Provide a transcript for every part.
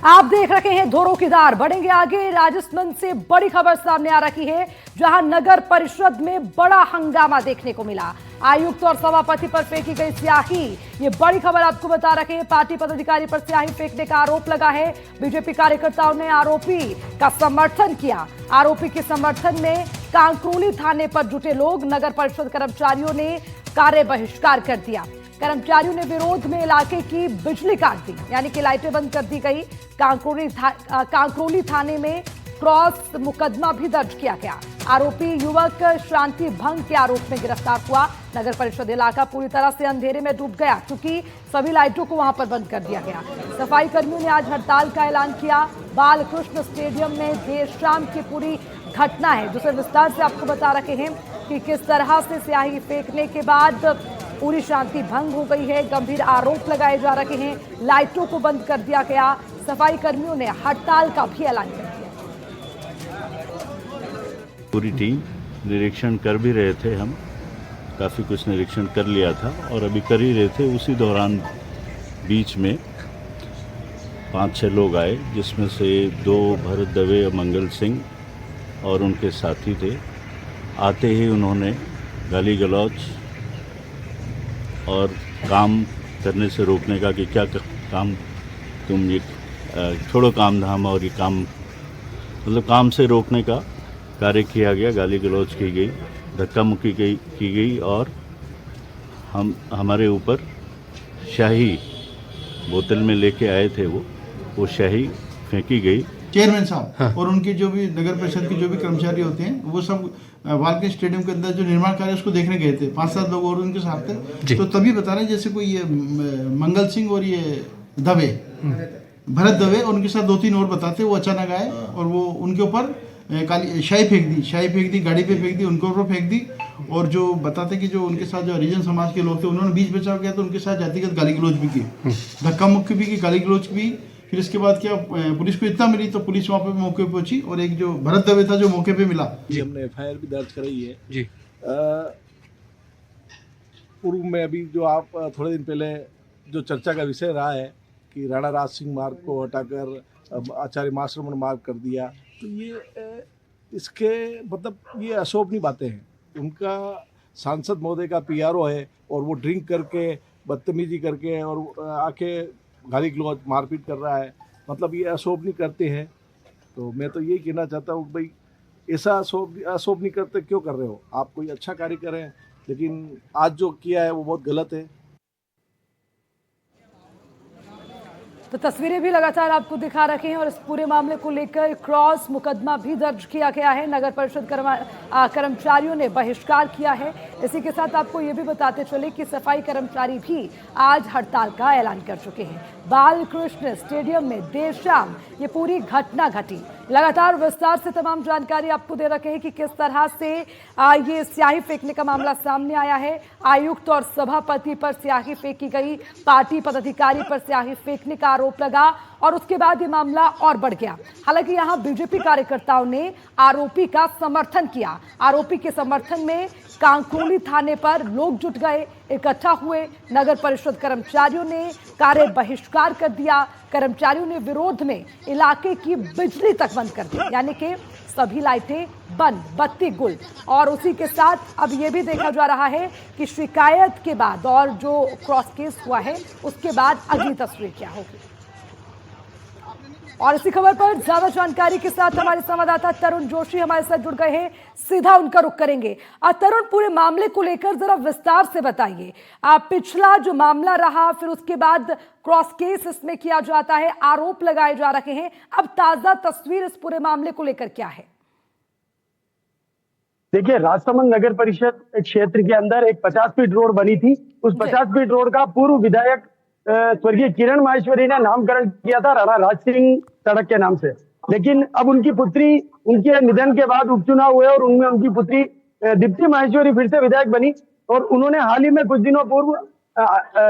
आप देख रहे हैं धोरों की धार। बढ़ेंगे आगे। राजसमंद से बड़ी खबर सामने आ रही है, जहां नगर परिषद में बड़ा हंगामा देखने को मिला। आयुक्त और सभापति पर फेंकी गई स्याही। ये बड़ी खबर आपको बता रहे हैं। पार्टी पदाधिकारी पर स्याही फेंकने का आरोप लगा है। बीजेपी कार्यकर्ताओं ने आरोपी का समर्थन किया। आरोपी के समर्थन में कांकरोली थाने पर जुटे लोग, नगर परिषद कर्मचारियों ने कार्य बहिष्कार कर दिया। कर्मचारियों ने विरोध में इलाके की बिजली काट दी, यानी कि लाइटें बंद कर दी गई। कांकरोली थाने में क्रॉस मुकदमा भी दर्ज किया गया। आरोपी युवक शांति भंग के आरोप में गिरफ्तार हुआ। नगर परिषद इलाका पूरी तरह से अंधेरे में डूब गया, क्योंकि सभी लाइटों को वहां पर बंद कर दिया गया। सफाई कर्मियों ने आज हड़ताल का ऐलान किया। बालकृष्ण स्टेडियम में देर शाम की पूरी घटना है, जिसे विस्तार से आपको बता रहे हैं कि किस तरह से स्याही फेंकने के बाद पूरी शांति भंग हो गई है। गंभीर आरोप लगाए जा रहे हैं। लाइटों को बंद कर दिया गया। सफाई कर्मियों ने हड़ताल का भी ऐलान कर दिया। पूरी टीम निरीक्षण कर भी रहे थे। हम काफ़ी कुछ निरीक्षण कर लिया था और अभी कर ही रहे थे। उसी दौरान बीच में 5-6 लोग आए, जिसमें से 2 भरत दवे और मंगल सिंह और उनके साथी थे। आते ही उन्होंने गाली गलौज और काम करने से रोकने का कि क्या काम, तुम ये छोड़ो काम धाम, और ये काम मतलब काम से रोकने का कार्य किया गया। गाली गलौज की गई, धक्का मुक्की की गई और हमारे ऊपर शाही बोतल में लेके आए थे वो शाही फेंकी गई। चेयरमैन साहब और उनके जो भी नगर परिषद के जो भी कर्मचारी होते हैं, वो सब वालके स्टेडियम के अंदर जो निर्माण कार्य उसको देखने गए थे। 5-7 लोग और उनके साथ थे। तो तभी बता रहे हैं जैसे कोई ये मंगल सिंह और ये दवे, भरत दवे और उनके साथ 2-3 और बताते, वो अचानक आए और वो उनके ऊपर शाही फेंक दी, गाड़ी पे फेंक दी, उनके ऊपर फेंक दी। और जो बताते कि जो उनके साथ जो हरिजन समाज के लोग थे, उन्होंने बीच बचाव किया तो उनके साथ जातिगत गाली गलौज भी की, धक्का मुक्की भी की, गाली गलौज भी। फिर इसके बाद क्या, पुलिस को इतना मिली तो पुलिस वहाँ पे मौके पे पहुंची और एक जो भरत दवे था जो मौके पे मिला। जी, हमने FIR भी दर्ज कराई है जी। पूर्व में अभी जो आप थोड़े दिन पहले जो चर्चा का विषय रहा है कि राणा राज सिंह मार्ग को हटाकर आचार्य महाश्रमण मार्ग कर दिया, तो ये इसके मतलब ये अशोभनीय बातें हैं। उनका सांसद महोदय का PRO है और वो ड्रिंक करके, बदतमीजी करके और आके गाली गलौज मारपीट कर रहा है, मतलब ये अशोभनीय करते हैं। तो मैं तो यही कहना चाहता हूँ भाई, ऐसा अशोभनीय करते क्यों कर रहे हो? आप कोई अच्छा कार्य करें, लेकिन आज जो किया है वो बहुत गलत है। तो तस्वीरें भी लगातार आपको दिखा रखे हैं और इस पूरे मामले को लेकर क्रॉस मुकदमा भी दर्ज किया गया है। नगर परिषद कर्मचारियों ने बहिष्कार किया है। इसी के साथ आपको ये भी बताते चले कि सफाई कर्मचारी भी आज हड़ताल का ऐलान कर चुके हैं। बालकृष्ण स्टेडियम में देर शाम ये पूरी घटना घटी। लगातार विस्तार से तमाम जानकारी आपको दे रखे हैं कि किस तरह से ये स्याही फेंकने का मामला सामने आया है। आयुक्त और सभापति पर स्याही फेंकी गई, पार्टी पदाधिकारी पर स्याही फेंकने का आरोप लगा और उसके बाद ये मामला और बढ़ गया। हालांकि यहां बीजेपी कार्यकर्ताओं ने आरोपी का समर्थन किया। आरोपी के समर्थन में कांकरोली थाने पर लोग जुट गए, इकट्ठा हुए। नगर परिषद कर्मचारियों ने कार्य बहिष्कार कर दिया। कर्मचारियों ने विरोध में इलाके की बिजली तक बंद कर दी, यानी कि सभी लाइटें बंद, बत्ती गुल। और उसी के साथ अब यह भी देखा जा रहा है कि शिकायत के बाद और जो क्रॉस केस हुआ है उसके बाद अगली तस्वीर क्या होगी। और इसी खबर पर ज्यादा जानकारी के साथ हमारे संवाददाता तरुण जोशी हमारे साथ जुड़ गए हैं। सीधा उनका रुख करेंगे। तरुण, पूरे मामले को लेकर जरा विस्तार से बताइए। पिछला जो मामला रहा, फिर उसके बाद क्रॉस केस इसमें किया जाता है, आरोप लगाए जा रहे हैं। अब ताजा तस्वीर इस पूरे मामले को लेकर क्या है? देखिए, राजसमंद नगर परिषद क्षेत्र के अंदर एक 50 फीट रोड बनी थी। उस 50 फीट रोड का पूर्व विधायक स्वर्गीय किरण माहेश्वरी ने नामकरण किया था राणा राज सिंह सड़क के नाम से। लेकिन अब उनकी पुत्री, उनके निधन के बाद उपचुनाव हुए और उनमें उनकी पुत्री दीप्ति माहेश्वरी फिर से विधायक बनी। और उन्होंने हाल ही में कुछ दिनों पूर्व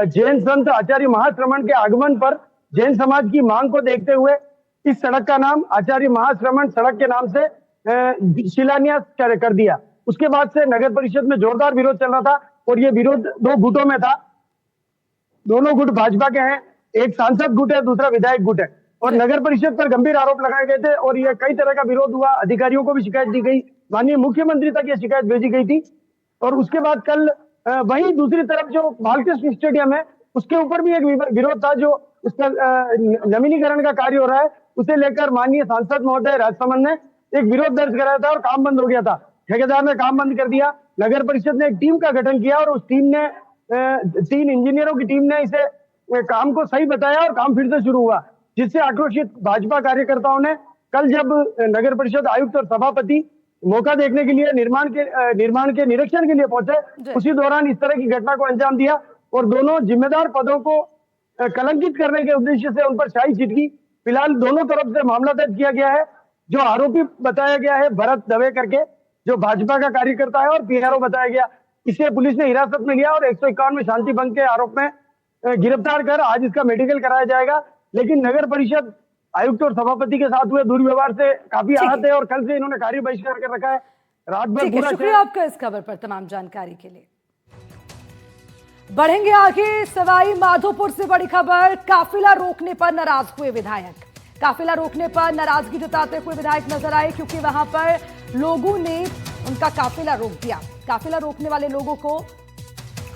जैन संत आचार्य महाश्रमण के आगमन पर जैन समाज की मांग को देखते हुए इस सड़क का नाम आचार्य महाश्रमण सड़क के नाम से शिलान्यास कर दिया। उसके बाद से नगर परिषद में जोरदार विरोध चल रहा था और ये विरोध 2 गुटों में था। दोनों गुट भाजपा के हैं, एक सांसद गुट है, दूसरा विधायक गुट है। और नगर परिषद पर गंभीर आरोप लगाए गए थे और यह कई तरह का विरोध हुआ। अधिकारियों को भी शिकायत दी गई, माननीय मुख्यमंत्री तक यह शिकायत भेजी गई थी। और उसके बाद कल वहीं दूसरी तरफ जो बालकृष्ण स्टेडियम है उसके ऊपर भी एक विरोध था, जो उसका नवीनीकरण का कार्य हो रहा है उसे लेकर माननीय सांसद महोदय राजसमंद ने एक विरोध दर्ज कराया था और काम बंद हो गया था। ठेकेदार ने काम बंद कर दिया। नगर परिषद ने एक टीम का गठन किया और उस टीम ने 3 इंजीनियरों की टीम ने इसे काम को सही बताया और काम फिर से शुरू हुआ, जिससे आक्रोशित भाजपा कार्यकर्ताओं ने कल जब नगर परिषद आयुक्त और सभापति मौका देखने के लिए निर्माण के निरीक्षण के लिए पहुंचे, उसी दौरान इस तरह की घटना को अंजाम दिया और दोनों जिम्मेदार पदों को कलंकित करने के उद्देश्य से उन पर स्याही छिटकी। फिलहाल दोनों तरफ से मामला दर्ज किया गया है। जो आरोपी बताया गया है भरत दवे करके, जो भाजपा का कार्यकर्ता है, और पीआरओ बताया गया, इसे पुलिस ने हिरासत में लिया और 151 में शांति भंग के आरोप में गिरफ्तार कर आज इसका मेडिकल कराया जाएगा। लेकिन नगर परिषद आयुक्त और सभापति के साथ हुए दुर्व्यवहार से काफी आहत है और कल से इन्होंने कार्य बहिष्कार कर रखा है। रात भर पूरा शुक्रिया आपका इस खबर पर तमाम जानकारी के लिए। बढ़ेंगे आगे, सवाई माधोपुर से बड़ी खबर। काफिला रोकने पर नाराज हुए विधायक। काफिला रोकने पर नाराजगी जताते हुए विधायक नजर आए, क्योंकि वहां पर लोगों ने उनका काफिला रोक दिया। काफिला रोकने वाले लोगों को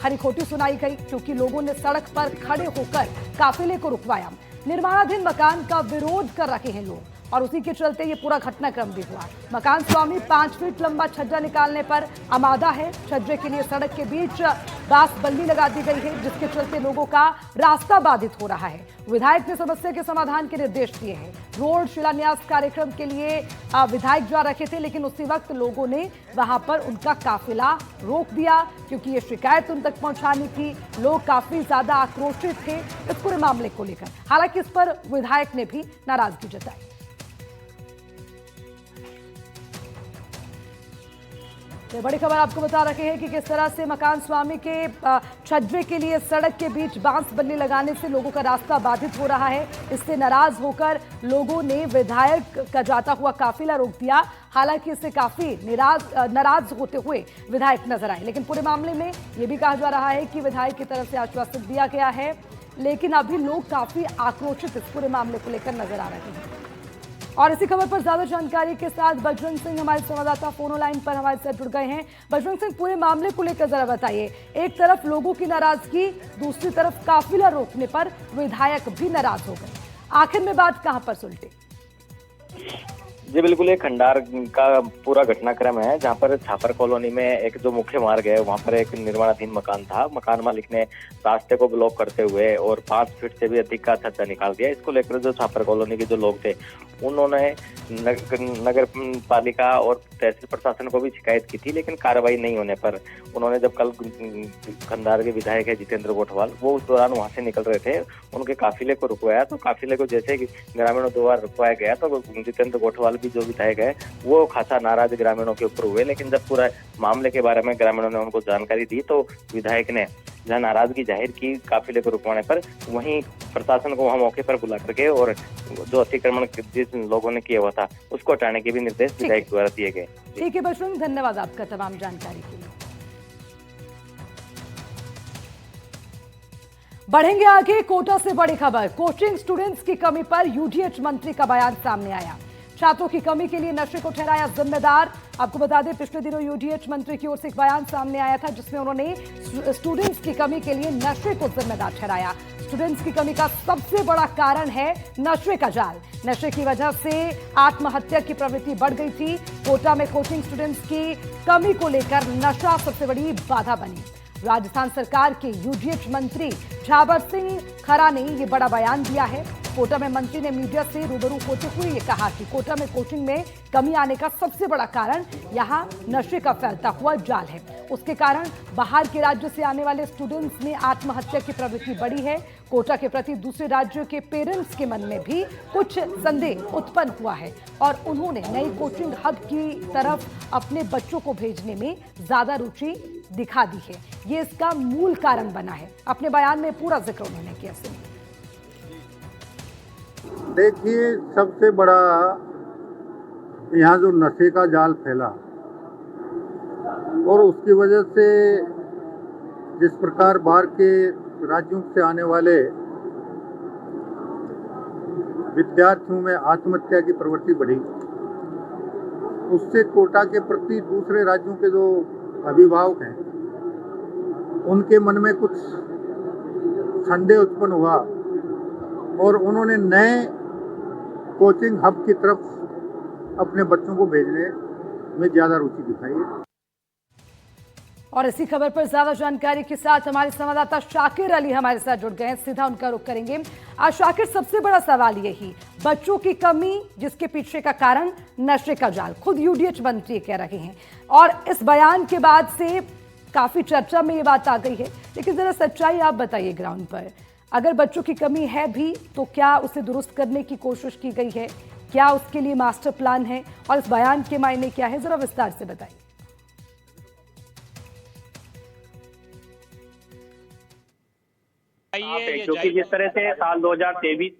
खरी खोटी सुनाई गई, क्योंकि लोगों ने सड़क पर खड़े होकर काफिले को रुकवाया। निर्माणाधीन मकान का विरोध कर रहे हैं लोग और उसी के चलते ये पूरा घटनाक्रम भी हुआ। मकान स्वामी 5 फीट लंबा छज्जा निकालने पर आमादा है। छज्जे के लिए सड़क के बीच बांस बल्ली लगा दी गई है, जिसके चलते लोगों का रास्ता बाधित हो रहा है। विधायक ने समस्या के समाधान के निर्देश दिए हैं। रोड शिलान्यास कार्यक्रम के लिए विधायक जा रखे थे, लेकिन उसी वक्त लोगों ने वहां पर उनका काफिला रोक दिया, क्योंकि ये शिकायत उन तक पहुंचानी थी। लोग काफी ज्यादा आक्रोशित थे इस पूरे मामले को लेकर। हालांकि इस पर विधायक ने भी नाराजगी जताई। तो बड़ी खबर आपको बता रहे हैं कि किस तरह से मकान स्वामी के छज्जे के लिए सड़क के बीच बांस बल्ली लगाने से लोगों का रास्ता बाधित हो रहा है। इससे नाराज होकर लोगों ने विधायक का जाता हुआ काफिला रोक दिया। हालांकि इससे काफी नाराज होते हुए विधायक नजर आए, लेकिन पूरे मामले में यह भी कहा जा रहा है कि विधायक की तरफ से आश्वासन दिया गया है, लेकिन अभी लोग काफी आक्रोशित इस पूरे मामले को लेकर नजर आ रहे हैं। और इसी खबर पर ज्यादा जानकारी के साथ बजरंग सिंह हमारे संवाददाता फोन लाइन पर हमारे साथ जुड़ गए हैं। बजरंग सिंह, पूरे मामले को लेकर जरा बताइए। एक तरफ लोगों की नाराजगी, दूसरी तरफ काफिला रोकने पर विधायक भी नाराज हो गए। आखिर में बात कहां पर सुलटी? जी बिल्कुल, एक खंडार का पूरा घटनाक्रम है, जहां पर छापर कॉलोनी में एक जो मुख्य मार्ग है वहां पर एक निर्माणाधीन मकान था। मकान मालिक ने रास्ते को ब्लॉक करते हुए और 5 फीट से भी अधिक का छज्जा निकाल दिया। इसको लेकर जो छापर कॉलोनी के जो लोग थे उन्होंने नगर पालिका और तहसील प्रशासन को भी शिकायत की थी, लेकिन कार्रवाई नहीं होने पर उन्होंने जब कल खंडार के विधायक है जितेंद्र गोठवाल, वो उस दौरान वहां से निकल रहे थे, उनके काफिले को रुकवाया। तो काफिले को जैसे ग्रामीणों द्वारा रुकवाया गया तो जितेंद्र गोठवाल भी जो विधायक है वो खासा नाराज ग्रामीणों के ऊपर हुए। लेकिन जब पूरा मामले के बारे में ग्रामीणों ने उनको जानकारी दी तो विधायक ने जहां नाराजगी जाहिर की काफिले को रुकवाने पर, वहीं प्रशासन को वहां मौके पर बुला करके और जो अतिक्रमण जिस लोगों ने किया हुआ था उसको हटाने के भी निर्देश विधायक द्वारा दिए गए। ठीक है बजरंग, धन्यवाद आपका तमाम जानकारी के लिए। बढ़ेंगे आगे, कोटा से बड़ी खबर। कोचिंग स्टूडेंट्स की कमी पर यूडीएच मंत्री का बयान सामने आया। छात्रों की कमी के लिए नशे को ठहराया जिम्मेदार। आपको बता दें, पिछले दिनों यूडीएच मंत्री की ओर से एक बयान सामने आया था, जिसमें उन्होंने स्टूडेंट्स की कमी के लिए नशे को जिम्मेदार ठहराया। स्टूडेंट्स की कमी का सबसे बड़ा कारण है नशे का जाल। नशे की वजह से आत्महत्या की प्रवृत्ति बढ़ गई थी। कोटा में कोचिंग स्टूडेंट्स की कमी को लेकर नशा सबसे बड़ी बाधा बनी। राजस्थान सरकार के यूडीएच मंत्री झाबर सिंह खरा ने यह बड़ा बयान दिया है। कोटा में मंत्री ने मीडिया से रूबरू होते हुए ये कहा कि कोटा में कोचिंग में कमी आने का सबसे बड़ा कारण यहां नशे का फैलता हुआ जाल है। उसके कारण बाहर के राज्य से आने वाले स्टूडेंट्स में आत्महत्या की प्रवृत्ति बढ़ी है। कोटा के प्रति दूसरे राज्यों के पेरेंट्स के मन में भी कुछ संदेह उत्पन्न हुआ है और उन्होंने नई कोचिंग हब की तरफ अपने बच्चों को भेजने में ज्यादा रुचि दिखा दी है। ये इसका मूल कारण बना है। अपने बयान में पूरा जिक्र उन्होंने किया। सुनिए। देखिए, सबसे बड़ा यहाँ जो नशे का जाल फैला और उसकी वजह से जिस प्रकार बाहर के राज्यों से आने वाले विद्यार्थियों में आत्महत्या की प्रवृत्ति बढ़ी, उससे कोटा के प्रति दूसरे राज्यों के जो अभिभावक हैं उनके मन में कुछ संदेह उत्पन्न हुआ और उन्होंने नए कोचिंग हब की तरफ अपने बच्चों को भेजने में ज़्यादा रुचि दिखाई है। और इसी खबर पर ज्यादा जानकारी के साथ हमारे संवाददाता शाकिर अली हमारे साथ जुड़ गए हैं, सीधा उनका रुख करेंगे। आज शाकिर, सबसे बड़ा सवाल यही, बच्चों की कमी जिसके पीछे का कारण नशे का जाल, खुद यूडीएच मंत्री कह रहे हैं और इस बयान के बाद से काफी चर्चा में ये बात आ गई है, लेकिन जरा सच्चाई आप बताइए ग्राउंड पर, अगर बच्चों की कमी है भी तो क्या उसे दुरुस्त करने की कोशिश की गई है, क्या उसके लिए मास्टर प्लान है और इस बयान के मायने क्या है, जरा विस्तार से बताइए। क्योंकि जिस तरह से साल 2023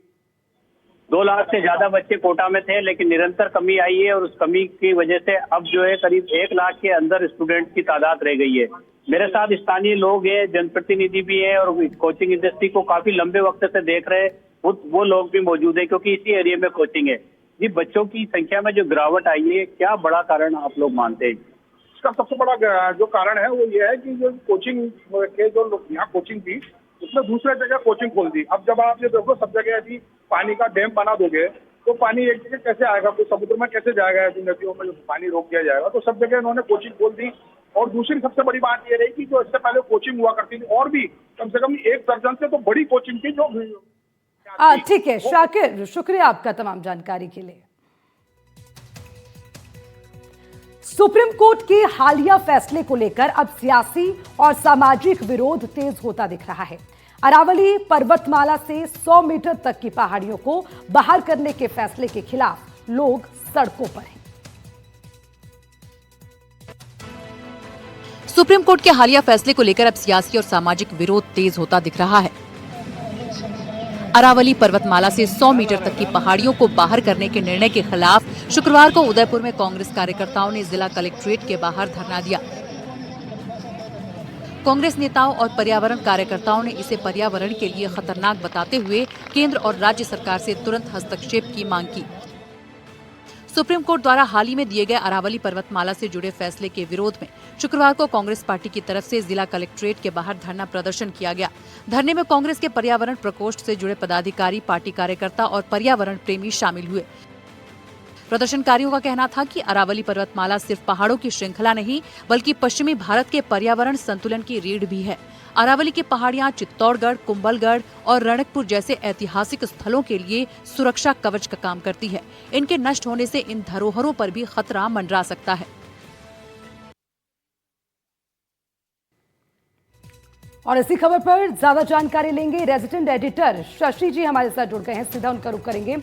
2 लाख से ज्यादा बच्चे कोटा में थे, लेकिन निरंतर कमी आई है और उस कमी की वजह से अब जो है करीब 1 लाख के अंदर स्टूडेंट की तादाद रह गई है। मेरे साथ स्थानीय लोग हैं, जनप्रतिनिधि भी हैं और कोचिंग इंडस्ट्री को काफी लंबे वक्त से देख रहे वो लोग भी मौजूद है, क्योंकि इसी एरिया में कोचिंग है। जी, बच्चों की संख्या में जो गिरावट आई है, क्या बड़ा कारण आप लोग मानते हैं? इसका सबसे बड़ा जो कारण है वो ये है कि जो कोचिंग के जो यहाँ कोचिंग थी उसमें दूसरे जगह कोचिंग खोल दी। अब जब आप ये देखो सब जगह यदि पानी का डैम बना दोगे तो पानी एक जगह कैसे आएगा, कोई समुद्र में कैसे जाएगा, यदि नदियों में जो पानी रोक दिया जाएगा। तो सब जगह इन्होंने कोचिंग खोल दी। और दूसरी सबसे बड़ी बात ये रही कि जो इससे पहले कोचिंग हुआ करती थी और भी कम से कम 1 दर्जन से तो बड़ी कोचिंग थी जो। ठीक है शाकिर, शुक्रिया आपका तमाम जानकारी के लिए। सुप्रीम कोर्ट के हालिया फैसले को लेकर अब सियासी और सामाजिक विरोध तेज होता दिख रहा है। अरावली पर्वतमाला से 100 मीटर तक की पहाड़ियों को बाहर करने के फैसले के खिलाफ लोग सड़कों पर हैं। सुप्रीम कोर्ट के हालिया फैसले को लेकर अब सियासी और सामाजिक विरोध तेज होता दिख रहा है। अरावली पर्वतमाला से 100 मीटर तक की पहाड़ियों को बाहर करने के निर्णय के खिलाफ शुक्रवार को उदयपुर में कांग्रेस कार्यकर्ताओं ने जिला कलेक्ट्रेट के बाहर धरना दिया। कांग्रेस नेताओं और पर्यावरण कार्यकर्ताओं ने इसे पर्यावरण के लिए खतरनाक बताते हुए केंद्र और राज्य सरकार से तुरंत हस्तक्षेप की मांग की। सुप्रीम कोर्ट द्वारा हाल ही में दिए गए अरावली पर्वतमाला से जुड़े फैसले के विरोध में शुक्रवार को कांग्रेस पार्टी की तरफ से जिला कलेक्ट्रेट के बाहर धरना प्रदर्शन किया गया। धरने में कांग्रेस के पर्यावरण प्रकोष्ठ से जुड़े पदाधिकारी, पार्टी कार्यकर्ता और पर्यावरण प्रेमी शामिल हुए। प्रदर्शनकारियों का कहना था कि अरावली पर्वतमाला सिर्फ पहाड़ों की श्रृंखला नहीं बल्कि पश्चिमी भारत के पर्यावरण संतुलन की रीढ़ भी है। अरावली की पहाड़ियां चित्तौड़गढ़, कुंभलगढ़ और रणकपुर जैसे ऐतिहासिक स्थलों के लिए सुरक्षा कवच का काम करती है। इनके नष्ट होने से इन धरोहरों पर भी खतरा मंडरा सकता है। और इसी खबर पर ज्यादा जानकारी लेंगे, रेजिडेंट एडिटर शशि जी हमारे साथ जुड़ गए हैं, सीधा उनका रुख करेंगे।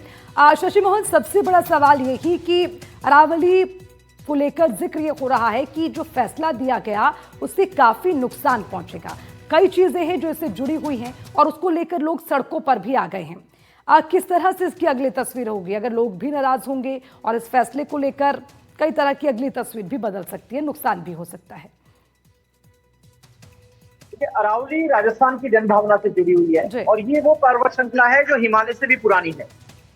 शशि मोहन, सबसे बड़ा सवाल यही कि अरावली को लेकर जिक्र ये हो रहा है कि जो फैसला दिया गया उससे काफी नुकसान पहुंचेगा, कई चीजें हैं जो इससे जुड़ी हुई हैं और उसको लेकर लोग सड़कों पर भी आ गए हैं। किस तरह से इसकी अगली तस्वीर होगी, अगर लोग भी नाराज होंगे और इस फैसले को लेकर कई तरह की अगली तस्वीर भी बदल सकती है, नुकसान भी हो सकता है। अरावली राजस्थान की जनभावना से जुड़ी हुई है और ये वो पर्वत श्रृंखला है जो हिमालय से भी पुरानी है।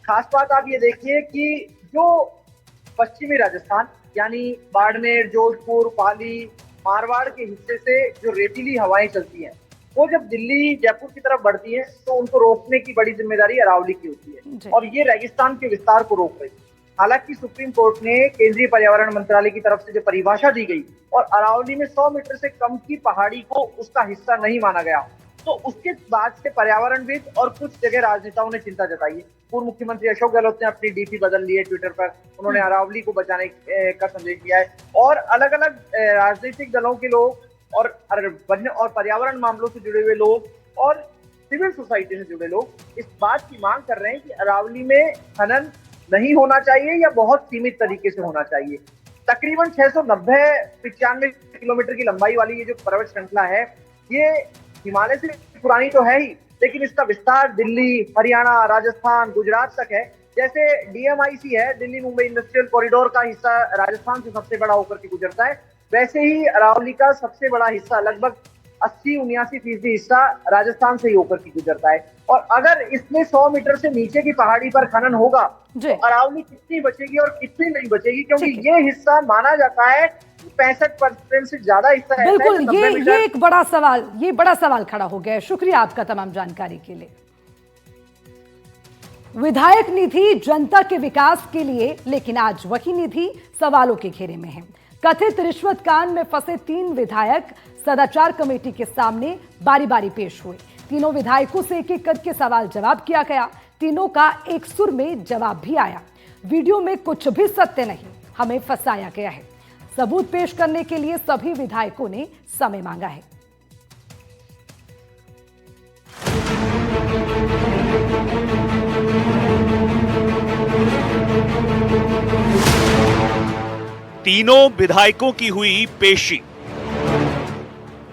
खास बात आप ये देखिए कि जो पश्चिमी राजस्थान यानी बाड़मेर, जोधपुर, पाली, मारवाड़ के हिस्से से जो रेतीली हवाएं चलती हैं वो जब दिल्ली, जयपुर की तरफ बढ़ती हैं तो उनको रोकने की बड़ी जिम्मेदारी अरावली की होती है और ये रेगिस्तान के विस्तार को रोक रही है। हालांकि सुप्रीम कोर्ट ने केंद्रीय पर्यावरण मंत्रालय की तरफ से जो परिभाषा दी गई और अरावली में 100 मीटर से कम की पहाड़ी को उसका हिस्सा नहीं माना गया, तो उसके बाद से पर्यावरणविद और कुछ जगह राजनेताओं ने चिंता जताई है। पूर्व मुख्यमंत्री अशोक गहलोत ने अपनी डीपी बदल ली है ट्विटर पर, उन्होंने अरावली को बचाने का संदेश दिया है और अलग अलग राजनीतिक दलों के लोग और वन्य और पर्यावरण मामलों से जुड़े हुए लोग और सिविल सोसाइटी से जुड़े लोग इस बात की मांग कर रहे हैं कि अरावली में खनन नहीं होना चाहिए या बहुत सीमित तरीके से होना चाहिए। तकरीबन 690-95 किलोमीटर की लंबाई वाली ये जो पर्वत श्रृंखला है ये हिमालय से पुरानी तो है ही, लेकिन इसका विस्तार दिल्ली, हरियाणा, राजस्थान, गुजरात तक है। जैसे DMIC है, दिल्ली मुंबई इंडस्ट्रियल कॉरिडोर का हिस्सा राजस्थान से सबसे बड़ा होकर के गुजरता है, वैसे ही अरावली का सबसे बड़ा हिस्सा लगभग 80-79% हिस्सा राजस्थान से ही होकर के गुजरता है। और अगर इसमें 100 मीटर से नीचे की पहाड़ी पर खनन होगा तो अरावली कितनी बचेगी और कितनी नहीं बचेगी, क्योंकि ये हिस्सा माना जाता है 65% से ज्यादा हिस्सा है। बिल्कुल, ये एक बड़ा सवाल खड़ा हो गया है। शुक्रिया आपका तमाम जानकारी के लिए। विधायक निधि जनता के विकास के लिए, लेकिन आज वही निधि सवालों के घेरे में है। कथित रिश्वत कांड में फंसे 3 विधायक सदाचार कमेटी के सामने बारी बारी पेश हुए। तीनों विधायकों से एक एक करके सवाल जवाब किया गया। तीनों का एक सुर में जवाब भी आया, वीडियो में कुछ भी सत्य नहीं, हमें फंसाया गया है। सबूत पेश करने के लिए सभी विधायकों ने समय मांगा है। तीनों विधायकों की हुई पेशी।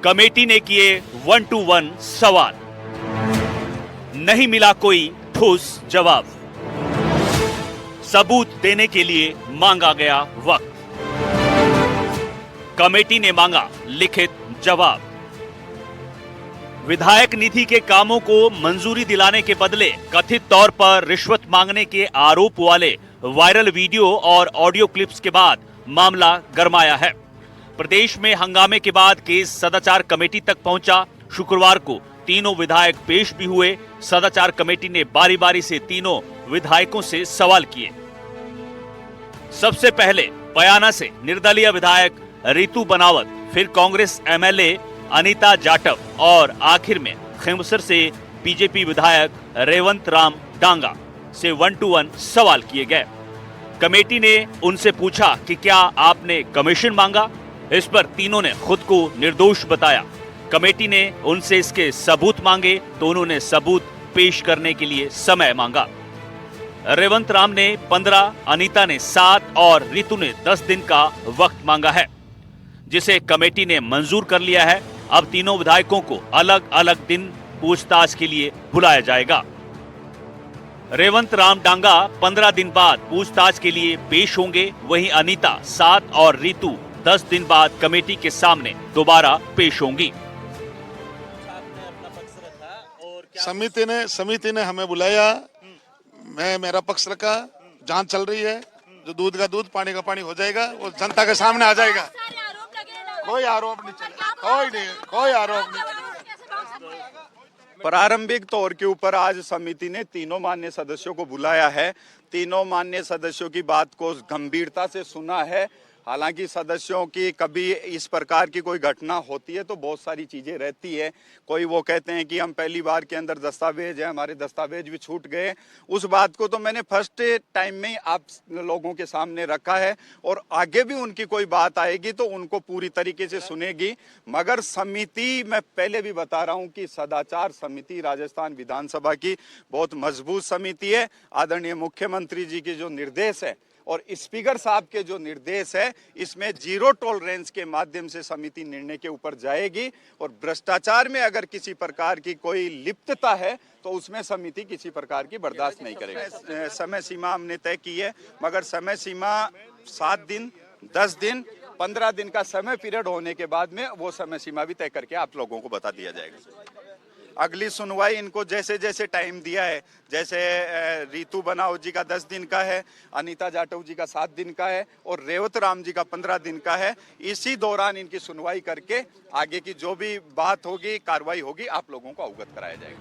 कमेटी ने किए 1-to-1 सवाल, नहीं मिला कोई ठोस जवाब। सबूत देने के लिए मांगा गया वक्त। कमेटी ने मांगा लिखित जवाब। विधायक निधि के कामों को मंजूरी दिलाने के बदले कथित तौर पर रिश्वत मांगने के आरोप वाले वायरल वीडियो और ऑडियो क्लिप्स के बाद मामला गरमाया है। प्रदेश में हंगामे के बाद केस सदाचार कमेटी तक पहुंचा। शुक्रवार को तीनों विधायक पेश भी हुए। सदाचार कमेटी ने बारी बारी से तीनों विधायकों से सवाल किए। सबसे पहले बयाना से निर्दलीय विधायक रितु बनावत, फिर कांग्रेस एमएलए अनीता जाटव और आखिर में खिमसर से बीजेपी विधायक रेवंत राम डांगा से 1-to-1 सवाल किए गए। कमेटी ने उनसे पूछा कि क्या आपने कमीशन मांगा। इस पर तीनों ने खुद को निर्दोष बताया। कमेटी ने उनसे इसके सबूत मांगे तो उन्होंने सबूत पेश करने के लिए समय मांगा। रेवंत राम ने 15, अनीता ने 7 और रितु ने 10 दिन का वक्त मांगा है, जिसे कमेटी ने मंजूर कर लिया है। अब तीनों विधायकों को अलग अलग दिन पूछताछ के लिए बुलाया जाएगा। रेवंत राम डांगा 15 दिन बाद पूछताछ के लिए पेश होंगे, वहीं अनीता 7 और रितु 10 दिन बाद कमेटी के सामने दोबारा पेश होंगी। समिति ने हमें बुलाया, मैं मेरा पक्ष रखा, जांच चल रही है, जो दूध का दूध पानी का पानी हो जाएगा, वो जनता के सामने आ जाएगा। कोई आरोप नहीं चलेगा, कोई आरोप नहीं। प्रारंभिक तौर के ऊपर आज समिति ने तीनों माननीय सदस्यों को बुलाया है। तीनों माननीय सदस्यों की बात को गंभीरता से सुना है। हालांकि सदस्यों की कभी इस प्रकार की कोई घटना होती है तो बहुत सारी चीजें रहती है। कोई वो कहते हैं कि हम पहली बार के अंदर दस्तावेज है, हमारे दस्तावेज भी छूट गए। उस बात को तो मैंने फर्स्ट टाइम में ही आप लोगों के सामने रखा है और आगे भी उनकी कोई बात आएगी तो उनको पूरी तरीके से सुनेगी। मगर समिति, मैं पहले भी बता रहा हूं कि सदाचार समिति राजस्थान विधानसभा की बहुत मजबूत समिति है। आदरणीय मुख्यमंत्री जी के जो निर्देश है और स्पीकर साहब के जो निर्देश है, इसमें 0 टॉलरेंस के माध्यम से समिति निर्णय के ऊपर जाएगी और भ्रष्टाचार में अगर किसी प्रकार की कोई लिप्तता है तो उसमें समिति किसी प्रकार की बर्दाश्त नहीं करेगी। समय सीमा हमने तय की है, मगर समय सीमा 7 दिन, 10 दिन, 15 दिन का समय पीरियड होने के बाद में वो समय सीमा भी तय करके आप लोगों को बता दिया जाएगा। अगली सुनवाई इनको जैसे जैसे टाइम दिया है, जैसे रितु बनाव जी का 10 दिन का है, अनीता जाटव जी का 7 दिन का है और रेवत राम जी का 15 दिन का है। इसी दौरान इनकी सुनवाई करके आगे की जो भी बात होगी, कार्रवाई होगी, आप लोगों को अवगत कराया जाएगा।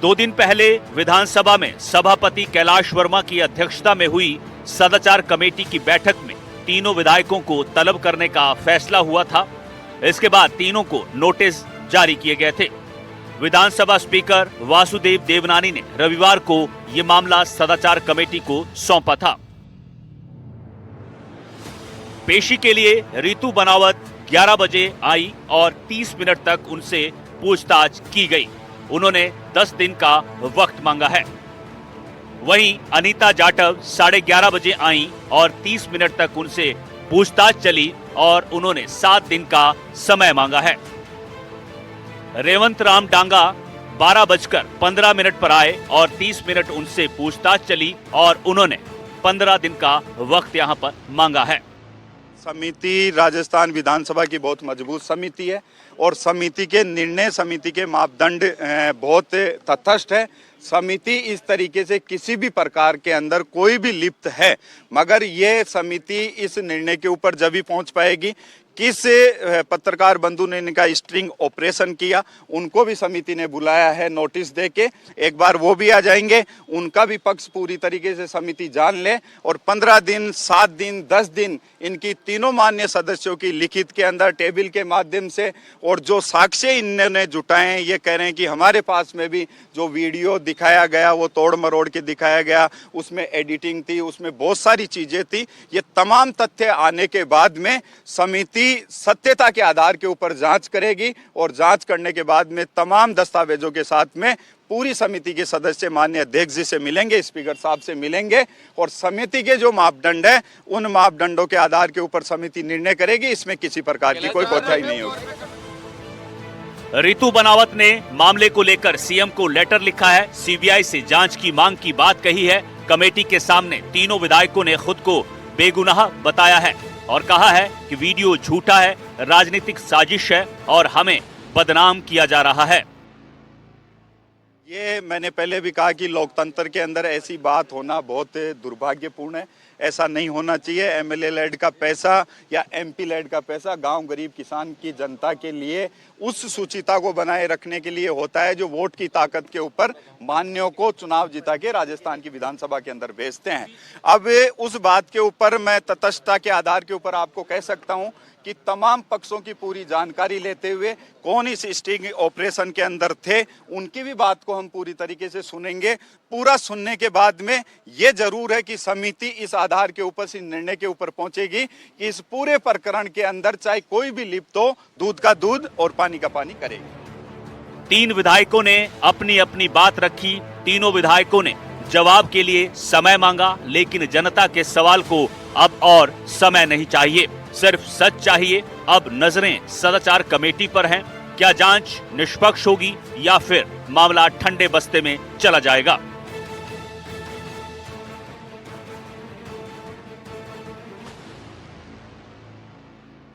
2 दिन पहले विधानसभा में सभापति कैलाश वर्मा की अध्यक्षता में हुई सदाचार कमेटी की बैठक में तीनों विधायकों को तलब करने का फैसला हुआ था। इसके बाद तीनों को नोटिस जारी किए गए थे। विधानसभा स्पीकर वासुदेव देवनानी ने रविवार को यह मामला सदाचार कमेटी को सौंपा था। पेशी के लिए रितु बनावत 11 बजे आई और 30 मिनट तक उनसे पूछताछ की गई। उन्होंने 10 दिन का वक्त मांगा है। वहीं अनीता जाटव 11:30 बजे आई और 30 मिनट तक उनसे पूछताछ चली और उन्होंने 7 दिन का समय मांगा है। रेवंत राम डांगा 12:15 पर आए और 30 मिनट उनसे पूछताछ चली और उन्होंने 15 दिन का वक्त यहां पर मांगा है। समिति राजस्थान विधानसभा की बहुत मजबूत समिति है और समिति के निर्णय, समिति के मापदंड बहुत तटस्थ है। समिति इस तरीके से किसी भी प्रकार के अंदर कोई भी लिप्त है, मगर ये समिति इस निर्णय के ऊपर जब भी पहुंच पाएगी। किस पत्रकार बंधु ने इनका स्ट्रिंग ऑपरेशन किया, उनको भी समिति ने बुलाया है नोटिस देके, एक बार वो भी आ जाएंगे, उनका भी पक्ष पूरी तरीके से समिति जान ले। और 15 दिन, 7 दिन, 10 दिन इनकी तीनों मान्य सदस्यों की लिखित के अंदर टेबल के माध्यम से और जो साक्ष्य इन्होंने जुटाए हैं, ये कह रहे हैं कि हमारे पास में भी जो वीडियो दिखाया गया वो तोड़ मरोड़ के दिखाया गया, उसमें एडिटिंग थी, उसमें बहुत सारी चीजें थी। ये तमाम तथ्य आने के बाद में समिति सत्यता के आधार के ऊपर जांच करेगी और जांच करने के बाद में तमाम दस्तावेजों के साथ में पूरी समिति के सदस्य माननीय अध्यक्ष जी से मिलेंगे, स्पीकर साहब से मिलेंगे और समिति के जो मापदंड है उन मापदंडों के आधार के ऊपर समिति निर्णय करेगी। इसमें किसी प्रकार की कोई कोताही नहीं होगी। रितु बनावत ने मामले को लेकर सीएम को लेटर लिखा है, सीबीआई से जांच की मांग की बात कही है। कमेटी के सामने तीनों विधायकों ने खुद को बेगुनाह बताया है और कहा है कि वीडियो झूठा है, राजनीतिक साजिश है और हमें बदनाम किया जा रहा है। ये मैंने पहले भी कहा कि लोकतंत्र के अंदर ऐसी बात होना बहुत दुर्भाग्यपूर्ण है। ऐसा नहीं होना चाहिए। एमएलए लेड का पैसा या एमपी लेड का पैसा गांव गरीब किसान की जनता के लिए उस सुचिता को बनाए रखने के लिए होता है जो वोट की ताकत के ऊपर मान्यों को चुनाव जिता के राजस्थान की विधानसभा के अंदर भेजते हैं। अब उस बात के ऊपर मैं तटस्थता के आधार के ऊपर आपको कह सकता हूं कि तमाम पक्षों की पूरी जानकारी लेते हुए कौन इस स्टिंग ऑपरेशन के अंदर थे, उनकी भी बात को हम पूरी तरीके से सुनेंगे। पूरा सुनने के बाद में ये जरूर है कि समिति इस आधार के ऊपर इस निर्णय के ऊपर पहुंचेगी कि इस पूरे प्रकरण के अंदर चाहे कोई भी लिप्त हो, दूध का दूध और पानी का पानी करेगी। 3 विधायकों ने अपनी अपनी बात रखी। तीनों विधायकों ने जवाब के लिए समय मांगा, लेकिन जनता के सवाल को अब और समय नहीं चाहिए, सिर्फ सच चाहिए। अब नजरें सदाचार कमेटी पर हैं। क्या जांच निष्पक्ष होगी या फिर मामला ठंडे बस्ते में चला जाएगा?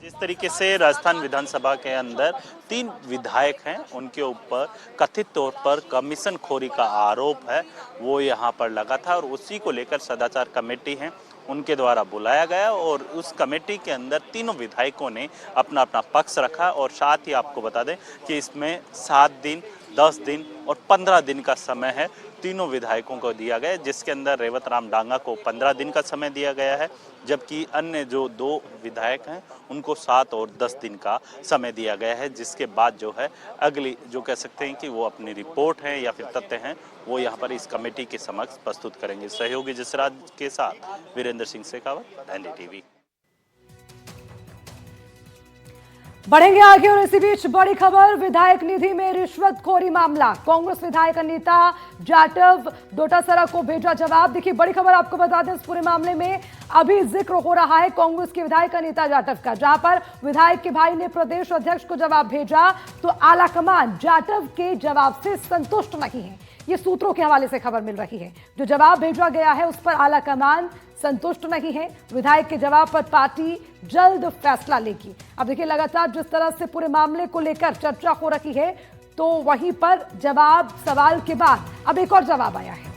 जिस तरीके से राजस्थान विधानसभा के अंदर 3 विधायक हैं, उनके ऊपर कथित तौर पर कमीशन खोरी का आरोप है, वो यहाँ पर लगा था और उसी को लेकर सदाचार कमेटी है उनके द्वारा बुलाया गया और उस कमेटी के अंदर तीनों विधायकों ने अपना अपना पक्ष रखा। और साथ ही आपको बता दें कि इसमें 7 दिन, 10 दिन और 15 दिन का समय है तीनों विधायकों को दिया गया, जिसके अंदर रेवत राम डांगा को 15 दिन का समय दिया गया है, जबकि अन्य जो 2 विधायक हैं उनको 7 और 10 दिन का समय दिया गया है, जिसके बाद जो है अगली जो कह सकते हैं कि वो अपनी रिपोर्ट है या फिर तथ्य हैं वो यहाँ पर इस कमेटी के समक्ष प्रस्तुत करेंगे। सहयोगी जसराज के साथ वीरेंद्र सिंह शेखावत, एनडीटीवी। बढ़ेंगे आगे और इसी बीच बड़ी खबर, विधायक निधि में रिश्वतखोरी मामला। कांग्रेस विधायक नेता जाटव डोटासरा को भेजा जवाब। देखिए बड़ी खबर आपको बता दें, इस पूरे मामले में अभी जिक्र हो रहा है कांग्रेस के विधायक नेता जाटव का, जहां पर विधायक के भाई ने प्रदेश अध्यक्ष को जवाब भेजा तो आलाकमान जाटव के जवाब से संतुष्ट नहीं है। ये सूत्रों के हवाले से खबर मिल रही है। जो जवाब भेजा गया है उस पर आलाकमान संतुष्ट नहीं है। विधायक के जवाब पर पार्टी जल्द फैसला लेगी। अब देखिए लगातार जिस तरह से पूरे मामले को लेकर चर्चा हो रही है, तो वहीं पर जवाब सवाल के बाद अब एक और जवाब आया है।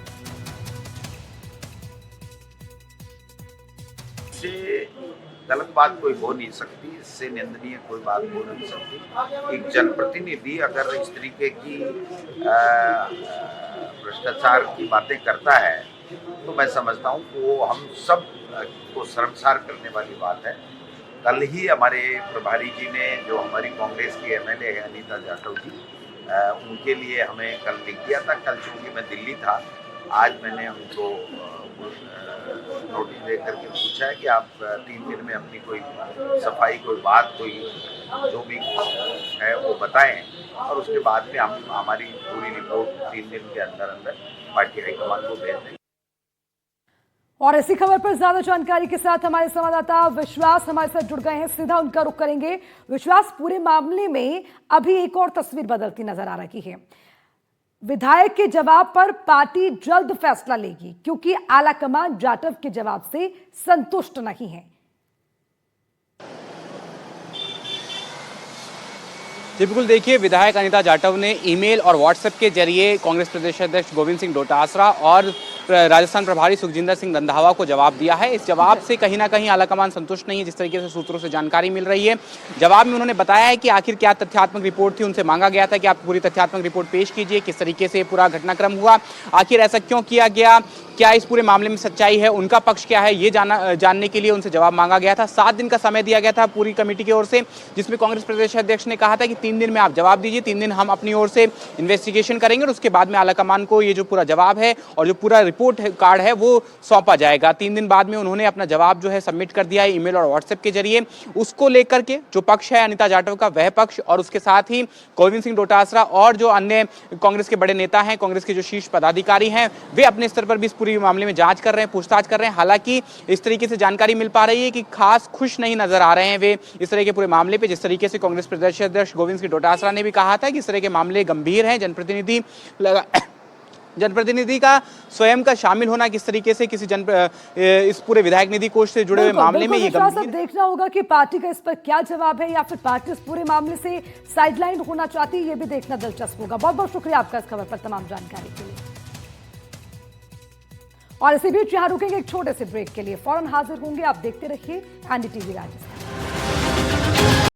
इससे गलत बात कोई हो नहीं सकती, इससे निंदनीय कोई बात हो नहीं सकती। एक जनप्रतिनिधि अगर इस तरीके की भ्रष्टाचार की बातें करता है तो मैं समझता हूँ कि वो हम सब को शर्मसार करने वाली बात है। कल ही हमारे प्रभारी जी ने, जो हमारी कांग्रेस की एमएलए है अनीता जाटव जी, उनके लिए हमें कल लिख दिया था। कल चूँकि मैं दिल्ली था, आज मैंने उनको नोटिस दे करके पूछा है कि आप 3 दिन में अपनी कोई सफाई, कोई बात, कोई जो भी है वो बताएं और उसके बाद में हम हमारी पूरी रिपोर्ट 3 दिन के अंदर अंदर पार्टी हाईकमान को भेज देंगे। और इसी खबर पर ज्यादा जानकारी के साथ हमारे संवाददाता विश्वास हमारे साथ जुड़ गए हैं, सीधा उनका रुख करेंगे। विश्वास, पूरे मामले में अभी एक और तस्वीर बदलती नजर आ रही है। विधायक के जवाब पर पार्टी जल्द फैसला लेगी क्योंकि आलाकमान जाटव के जवाब से संतुष्ट नहीं है। जी बिल्कुल, देखिए विधायक अनिता जाटव ने ईमेल और व्हाट्सएप के जरिए कांग्रेस प्रदेश अध्यक्ष गोविंद सिंह डोटासरा और राजस्थान प्रभारी सुखजिंदर सिंह रंधावा को जवाब दिया है। इस जवाब से कहीं ना कहीं आलाकमान संतुष्ट नहीं है, जिस तरीके से सूत्रों से जानकारी मिल रही है। जवाब में उन्होंने बताया है कि आखिर क्या तथ्यात्मक रिपोर्ट थी, उनसे मांगा गया था कि आप पूरी तथ्यात्मक रिपोर्ट पेश कीजिए, किस तरीके से पूरा घटनाक्रम हुआ, आखिर ऐसा क्यों किया गया, क्या इस पूरे मामले में सच्चाई है, उनका पक्ष क्या है, ये जानने के लिए उनसे जवाब मांगा गया था। 7 दिन का समय दिया गया था पूरी कमेटी की ओर से, जिसमें कांग्रेस प्रदेश अध्यक्ष ने कहा था कि 3 दिन में आप जवाब दीजिए, 3 दिन हम अपनी ओर से इन्वेस्टिगेशन करेंगे और उसके बाद में आलाकमान को ये जो पूरा जवाब है और जो पूरा रिपोर्ट कार्ड है वो सौंपा जाएगा। 3 दिन बाद में उन्होंने अपना जवाब जो है सबमिट कर दिया है ईमेल और व्हाट्सएप के जरिए। उसको लेकर के जो पक्ष है अनिता जाटव का, वह पक्ष और उसके साथ ही गोविंद सिंह डोटासरा और जो अन्य कांग्रेस के बड़े नेता हैं, कांग्रेस के जो शीर्ष पदाधिकारी हैं, वे अपने स्तर पर भी इस पूरी मामले में जांच कर रहे हैं, पूछताछ कर रहे हैं। हालांकि इस तरीके से जानकारी मिल पा रही है कि खास खुश नहीं नजर आ रहे हैं वे इस तरह के पूरे मामले पे, जिस तरीके से कांग्रेस प्रदेश अध्यक्ष गोविंद सिंह डोटासरा ने भी कहा था कि इस तरह के मामले गंभीर हैं। जनप्रतिनिधि का स्वयं का शामिल होना किस तरीके से किसी इस पूरे विधायक निधि कोष से जुड़े हुए मामले में ये गंभीर है। देखना होगा कि पार्टी का इस पर क्या जवाब है या फिर पार्टी इस पूरे मामले से साइडलाइन होना चाहती है, ये भी देखना दिलचस्प होगा। बहुत बहुत शुक्रिया आपका इस खबर पर तमाम जानकारी के लिए। और इसी बीच यहां रुकेंगे एक छोटे से ब्रेक के लिए, फौरन हाजिर होंगे। आप देखते रहिए एनडीटीवी राजस्थान।